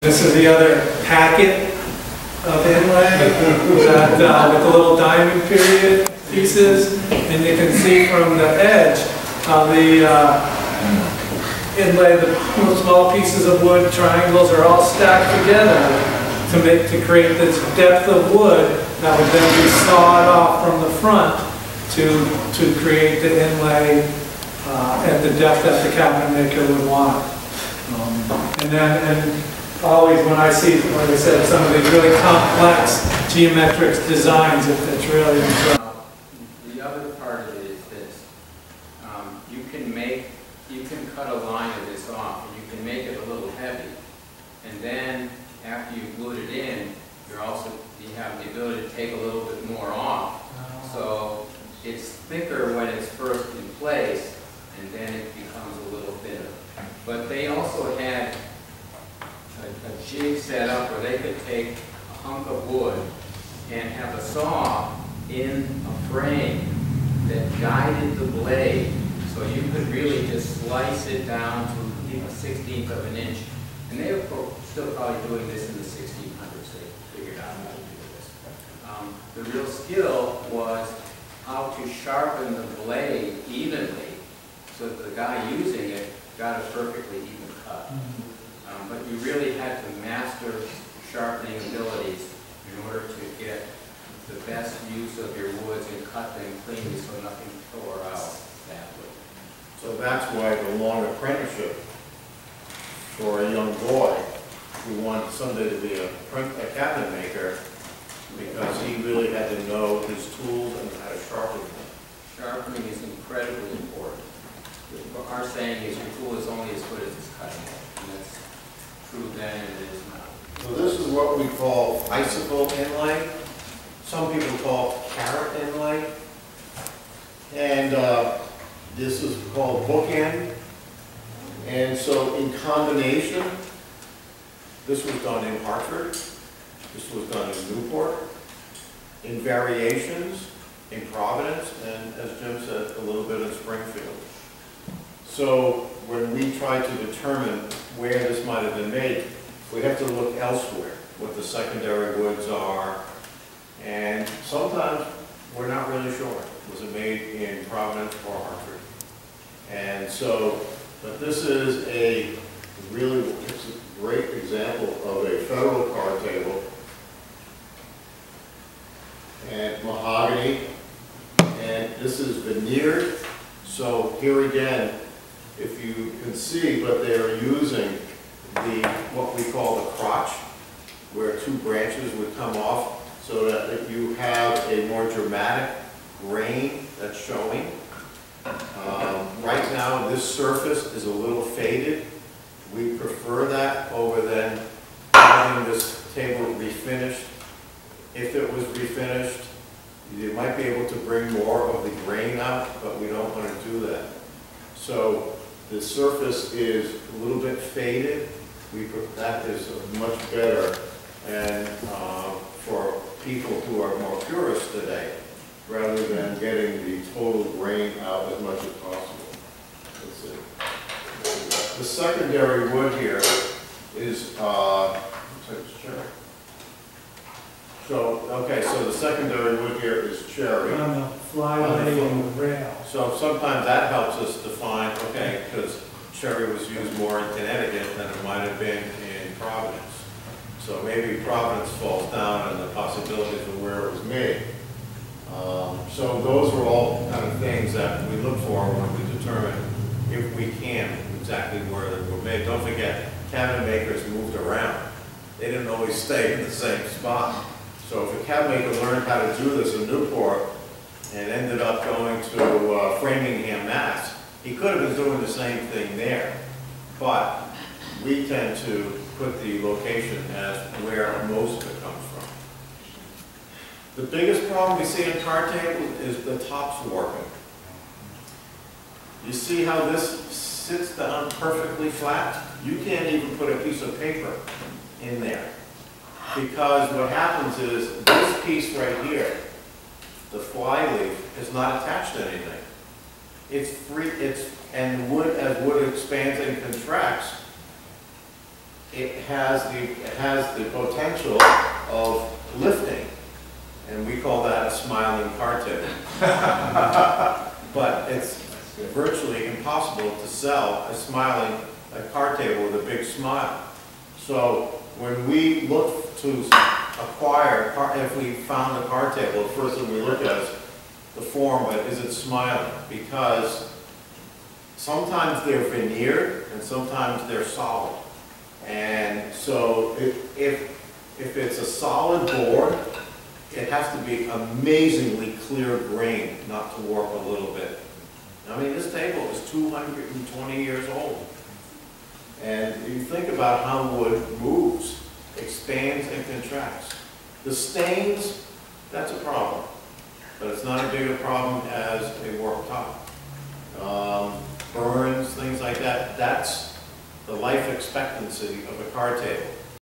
This is the other packet of inlay that, with the little diamond period pieces, and you can see from the edge how the inlay, the small pieces of wood, triangles, are all stacked together to create this depth of wood that would then be sawed off from the front to create the inlay at the depth that the cabinet maker would want. And always when I see, like I said, some of these really complex geometric designs, it's really incredible. The other part of it is this. You can cut a line of this off, and you can make it a little heavy. And then after you glue it in, you have the ability to take a little bit more off. So it's thicker when it's first in place, and then it becomes a little thinner. But they also had a jig set up where they could take a hunk of wood and have a saw in a frame that guided the blade, so you could really just slice it down to a 1/16th of an inch. And they were still probably doing this in the 1600s. They figured out how to do this. The real skill was how to sharpen the blade evenly so that the guy using it got a perfectly even cut. But you really had to master sharpening abilities in order to get the best use of your woods and cut them cleanly so nothing tore out badly. So that's why the long apprenticeship for a young boy who wanted someday to be a cabinet maker, because he really had to know his tools and how to sharpen them. Sharpening is incredibly important. Our saying is your tool is only as good as its cutting edge. And that's true then and it is now. So this is what we call icicle inlay. Some people call it carrot inlay. And this is called bookend. And so in combination, this was done in Hartford. This was done in Newport. In variations, in Providence, and as Jim said, a little bit in Springfield. So when we try to determine where this might have been made, we have to look elsewhere, what the secondary woods are, and sometimes we're not really sure. Was it made in Providence or Hartford? And so, but this is it's a great example of a federal card table, and mahogany, and this is veneered. So here again, if you can see, but they're using what we call the crotch, where two branches would come off, so that you have a more dramatic grain that's showing. Right now, this surface is a little faded. We prefer that over than having this table refinished. If it was refinished, you might be able to bring more of the grain out, but we don't want to do that. So the surface is a little bit faded. That is much better, and for people who are more purists today, rather than getting the total grain out as much as possible. Let's see. The secondary wood here is so the secondary wood here is cherry. On the flyway and the rail. So sometimes that helps us define, okay, because cherry was used more in Connecticut than it might have been in Providence. So maybe Providence falls down and the possibilities of where it was made. So those are all kind of things that we look for when we determine, if we can, exactly where they were made. Don't forget, cabinet makers moved around. They didn't always stay in the same spot. So if a cabinet maker learned how to do this in Newport and ended up going to Framingham, Mass., he could have been doing the same thing there. But we tend to put the location as where most of it comes from. The biggest problem we see in card tables is the tops warping. You see how this sits down perfectly flat? You can't even put a piece of paper in there. Because what happens is this piece right here, the flyleaf, is not attached to anything. It's free, and wood, as wood expands and contracts, it has the potential of lifting, and we call that a smiling card table. But it's virtually impossible to sell a smiling card table with a big smile. So when we look to acquire, if we found a card table, the first thing we look at is the form, but is it smiling? Because sometimes they're veneered and sometimes they're solid. And so if it's a solid board, it has to be amazingly clear grain not to warp a little bit. I mean, this table is 220 years old. And you think about how wood moves, expands and contracts. The stains, that's a problem. But it's not a bigger problem as a warped top. Burns, things like that, that's the life expectancy of a card table.